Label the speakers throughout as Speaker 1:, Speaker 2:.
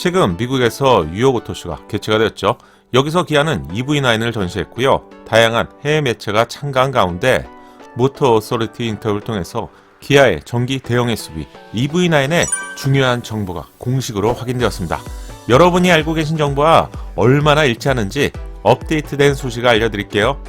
Speaker 1: 최근 미국에서 뉴욕 오토쇼가 개최가 되었죠. 여기서 기아는 EV9을 전시했고요. 다양한 해외 매체가 참가한 가운데 모터 어소리티 인터뷰를 통해서 기아의 전기 대형 SUV EV9의 중요한 정보가 공식으로 확인되었습니다. 여러분이 알고 계신 정보와 얼마나 일치하는지 업데이트된 소식을 알려드릴게요.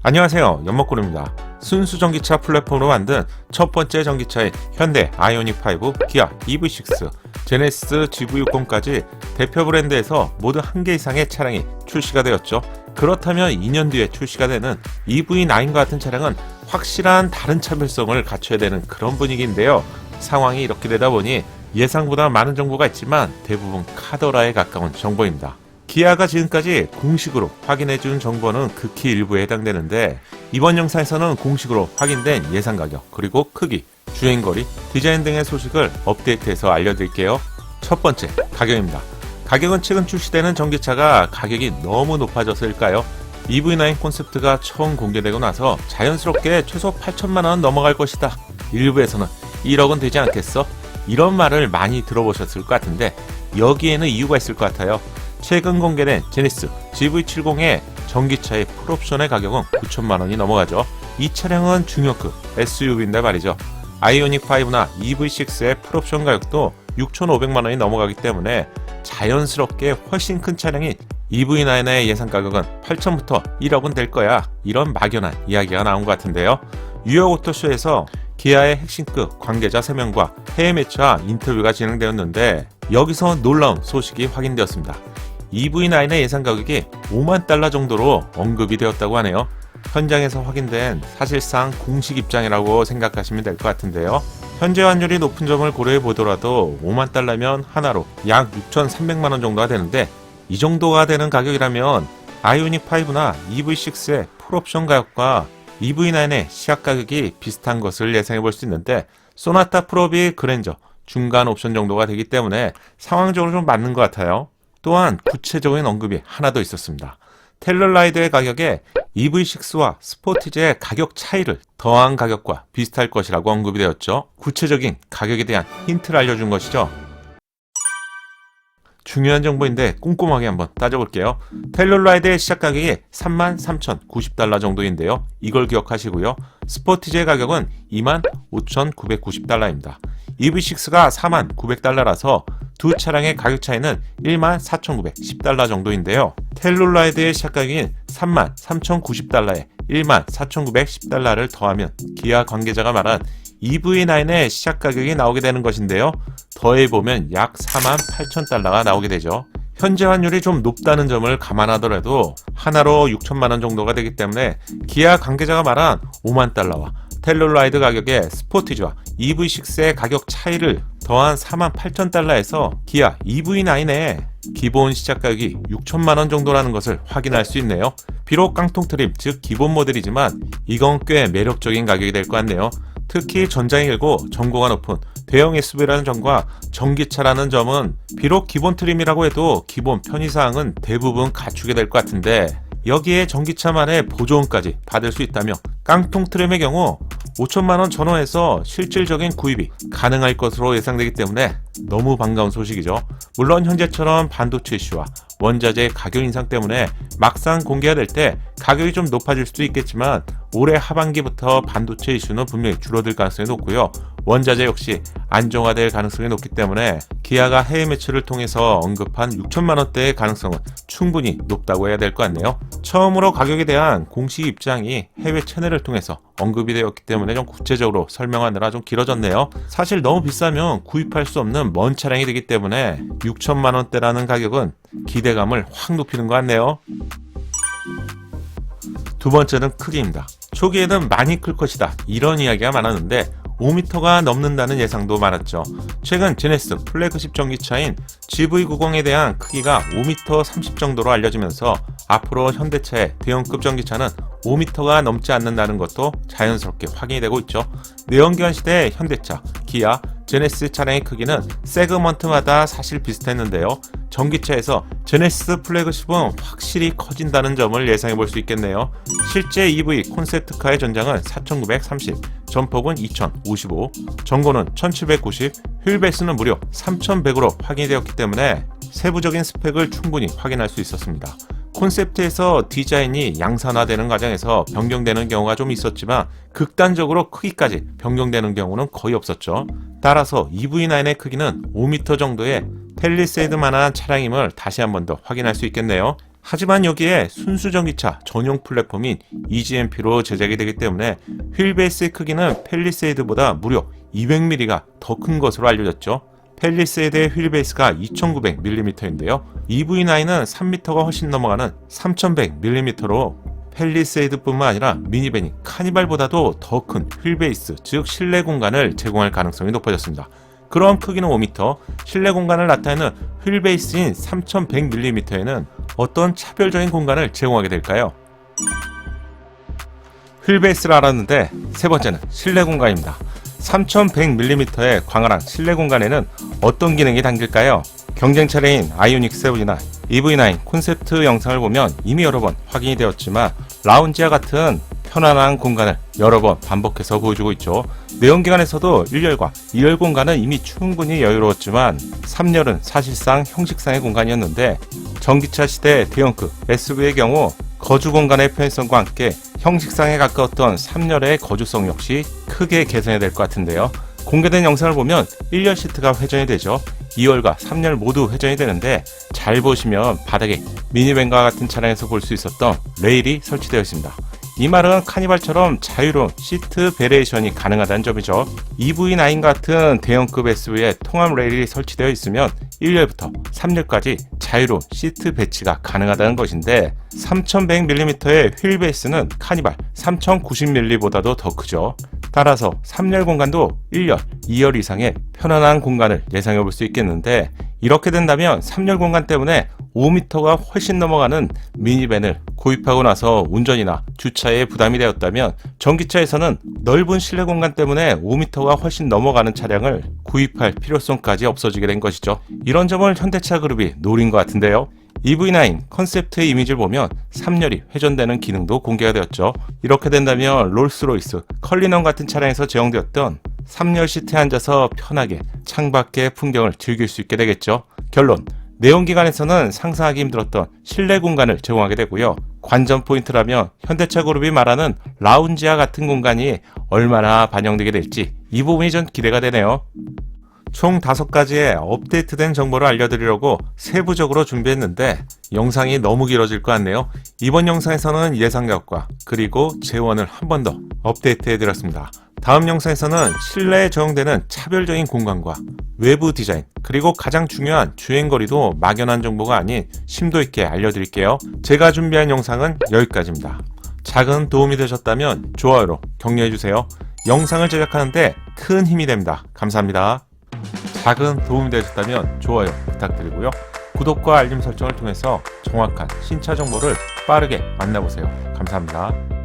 Speaker 1: 안녕하세요, 연목구루입니다. 순수 전기차 플랫폼으로 만든 첫 번째 전기차인 현대 아이오닉5, 기아 EV6, 제네시스 GV60까지 대표 브랜드에서 모두 1개 이상의 차량이 출시가 되었죠. 그렇다면 2년 뒤에 출시가 되는 EV9과 같은 차량은 확실한 다른 차별성을 갖춰야 되는 그런 분위기인데요. 상황이 이렇게 되다 보니 예상보다 많은 정보가 있지만 대부분 카더라에 가까운 정보입니다. 기아가 지금까지 공식으로 확인해준 정보는 극히 일부에 해당되는데, 이번 영상에서는 공식으로 확인된 예상 가격, 그리고 크기, 주행거리, 디자인 등의 소식을 업데이트해서 알려드릴게요. 첫 번째, 가격입니다. 가격은 최근 출시되는 전기차가 가격이 너무 높아져서일까요? EV9 콘셉트가 처음 공개되고 나서 자연스럽게 최소 8천만원 넘어갈 것이다, 일부에서는 1억은 되지 않겠어? 이런 말을 많이 들어보셨을 것 같은데 여기에는 이유가 있을 것 같아요. 최근 공개된 제네시스 GV70의 전기차의 풀옵션의 가격은 9천만원이 넘어가죠. 이 차량은 중형급 SUV인데 말이죠. 아이오닉5나 EV6의 풀옵션 가격도 6,500만원이 넘어가기 때문에 자연스럽게 훨씬 큰 차량인 EV9의 예상 가격은 8천부터 1억은 될 거야, 이런 막연한 이야기가 나온 것 같은데요. 뉴욕 오토쇼에서 기아의 핵심급 관계자 3명과 해외 매체와 인터뷰가 진행되었는데 여기서 놀라운 소식이 확인되었습니다. EV9의 예상 가격이 5만 달러 정도로 언급이 되었다고 하네요. 현장에서 확인된 사실상 공식 입장이라고 생각하시면 될 것 같은데요. 현재 환율이 높은 점을 고려해 보더라도 5만 달러면 하나로 약 6,300만원 정도가 되는데, 이 정도가 되는 가격이라면 아이오닉5나 EV6의 풀옵션 가격과 EV9의 시작 가격이 비슷한 것을 예상해 볼 수 있는데, 소나타 프로비 그랜저 중간 옵션 정도가 되기 때문에 상황적으로 좀 맞는 것 같아요. 또한 구체적인 언급이 하나 더 있었습니다. 텔러라이드의 가격에 EV6와 스포티지의 가격 차이를 더한 가격과 비슷할 것이라고 언급이 되었죠. 구체적인 가격에 대한 힌트를 알려준 것이죠. 중요한 정보인데 꼼꼼하게 한번 따져볼게요. 텔러라이드의 시작 가격이 33,090달러 정도인데요. 이걸 기억하시고요. 스포티지의 가격은 25,990달러입니다. EV6가 49,900달러라서 두 차량의 가격 차이는 14,910달러 정도인데요. 텔룰라이드의 시작 가격인 33,090달러에 14,910달러를 더하면 기아 관계자가 말한 EV9의 시작 가격이 나오게 되는 것인데요. 더해보면 약 48,000달러가 나오게 되죠. 현재 환율이 좀 높다는 점을 감안하더라도 하나로 6천만원 정도가 되기 때문에 기아 관계자가 말한 5만 달러와 텔룰라이드 가격의 스포티지와 EV6의 가격 차이를 더한 48,000달러에서 기아 EV9의 기본 시작 가격이 6천만원 정도라는 것을 확인할 수 있네요. 비록 깡통 트림, 즉 기본 모델이지만 이건 꽤 매력적인 가격이 될 것 같네요. 특히 전장이 길고 전고가 높은 대형 SUV라는 점과 전기차라는 점은 비록 기본 트림이라고 해도 기본 편의사항은 대부분 갖추게 될 것 같은데, 여기에 전기차만의 보조원까지 받을 수 있다며 깡통 트림의 경우 5천만원 전후에서 실질적인 구입이 가능할 것으로 예상되기 때문에 너무 반가운 소식이죠. 물론 현재처럼 반도체 이슈와 원자재 가격 인상 때문에 막상 공개가 될 때 가격이 좀 높아질 수도 있겠지만 올해 하반기부터 반도체 이슈는 분명히 줄어들 가능성이 높고요. 원자재 역시 안정화될 가능성이 높기 때문에 기아가 해외 매체를 통해서 언급한 6천만원대의 가능성은 충분히 높다고 해야 될 것 같네요. 처음으로 가격에 대한 공식 입장이 해외 채널을 통해서 언급이 되었기 때문에 좀 구체적으로 설명하느라 좀 길어졌네요. 사실 너무 비싸면 구입할 수 없는 먼 차량이 되기 때문에 6천만원대라는 가격은 기대감을 확 높이는 것 같네요. 두 번째는 크기입니다. 초기에는 많이 클 것이다, 이런 이야기가 많았는데 5m가 넘는다는 예상도 많았죠. 최근 제네시스 플래그십 전기차인 GV90에 대한 크기가 5m 30 정도로 알려지면서 앞으로 현대차의 대형급 전기차는 5m가 넘지 않는다는 것도 자연스럽게 확인이 되고 있죠. 내연기관 시대의 현대차, 기아, 제네시스 차량의 크기는 세그먼트마다 사실 비슷했는데요. 전기차에서 제네시스 플래그십은 확실히 커진다는 점을 예상해 볼 수 있겠네요. 실제 EV 콘셉트카의 전장은 4930, 전폭은 2055, 전고는 1790, 휠베이스는 무려 3100으로 확인이 되었기 때문에 세부적인 스펙을 충분히 확인할 수 있었습니다. 콘셉트에서 디자인이 양산화되는 과정에서 변경되는 경우가 좀 있었지만 극단적으로 크기까지 변경되는 경우는 거의 없었죠. 따라서 EV9의 크기는 5m 정도의 팰리세이드만한 차량임을 다시 한 번 더 확인할 수 있겠네요. 하지만 여기에 순수 전기차 전용 플랫폼인 EGMP로 제작이 되기 때문에 휠베이스의 크기는 팰리세이드보다 무려 200mm가 더 큰 것으로 알려졌죠. 팰리세이드의 휠베이스가 2900mm인데요. EV9은 3m가 훨씬 넘어가는 3100mm로 팰리세이드뿐만 아니라 미니밴이 카니발보다도 더 큰 휠베이스, 즉 실내 공간을 제공할 가능성이 높아졌습니다. 그럼 크기는 5m, 실내 공간을 나타내는 휠베이스인 3100mm에는 어떤 차별적인 공간을 제공하게 될까요? 휠베이스를 알았는데 세 번째는 실내 공간입니다. 3100mm의 광활한 실내 공간에는 어떤 기능이 담길까요? 경쟁 차량인 아이오닉 7이나 EV9 콘셉트 영상을 보면 이미 여러 번 확인이 되었지만 라운지와 같은 편안한 공간을 여러 번 반복해서 보여주고 있죠. 내연기관에서도 1열과 2열 공간은 이미 충분히 여유로웠지만 3열은 사실상 형식상의 공간이었는데 전기차 시대 대형급 SUV의 경우 거주 공간의 편의성과 함께 형식상에 가까웠던 3열의 거주성 역시 크게 개선이 될 것 같은데요. 공개된 영상을 보면 1열 시트가 회전이 되죠. 2열과 3열 모두 회전이 되는데 잘 보시면 바닥에 미니밴과 같은 차량에서 볼 수 있었던 레일이 설치되어 있습니다. 이 말은 카니발처럼 자유로운 시트 베리에이션이 가능하다는 점이죠. EV9 같은 대형급 SUV에 통합 레일이 설치되어 있으면 1열부터 3열까지 자유로운 시트 배치가 가능하다는 것인데 3100mm의 휠베이스는 카니발 3090mm보다도 더 크죠. 따라서 3열 공간도 1열, 2열 이상의 편안한 공간을 예상해 볼 수 있겠는데 이렇게 된다면 3열 공간 때문에 5m가 훨씬 넘어가는 미니밴을 구입하고 나서 운전이나 주차에 부담이 되었다면 전기차에서는 넓은 실내 공간 때문에 5m가 훨씬 넘어가는 차량을 구입할 필요성까지 없어지게 된 것이죠. 이런 점을 현대차 그룹이 노린 것 같은데요. EV9 컨셉트의 이미지를 보면 3열이 회전되는 기능도 공개가 되었죠. 이렇게 된다면 롤스로이스, 컬리넌 같은 차량에서 제공되었던 3열 시트에 앉아서 편하게 창밖의 풍경을 즐길 수 있게 되겠죠. 결론, 내연기관에서는 상상하기 힘들었던 실내 공간을 제공하게 되고요. 관전 포인트라면 현대차 그룹이 말하는 라운지와 같은 공간이 얼마나 반영되게 될지 이 부분이 전 기대가 되네요. 총 5가지의 업데이트된 정보를 알려드리려고 세부적으로 준비했는데 영상이 너무 길어질 것 같네요. 이번 영상에서는 예상값과 그리고 재원을 한 번 더 업데이트해드렸습니다. 다음 영상에서는 실내에 적용되는 차별적인 공간과 외부 디자인 그리고 가장 중요한 주행거리도 막연한 정보가 아닌 심도 있게 알려드릴게요. 제가 준비한 영상은 여기까지입니다. 작은 도움이 되셨다면 좋아요로 격려해주세요. 영상을 제작하는데 큰 힘이 됩니다. 감사합니다. 작은 도움이 되셨다면 좋아요 부탁드리고요. 구독과 알림 설정을 통해서 정확한 신차 정보를 빠르게 만나보세요. 감사합니다.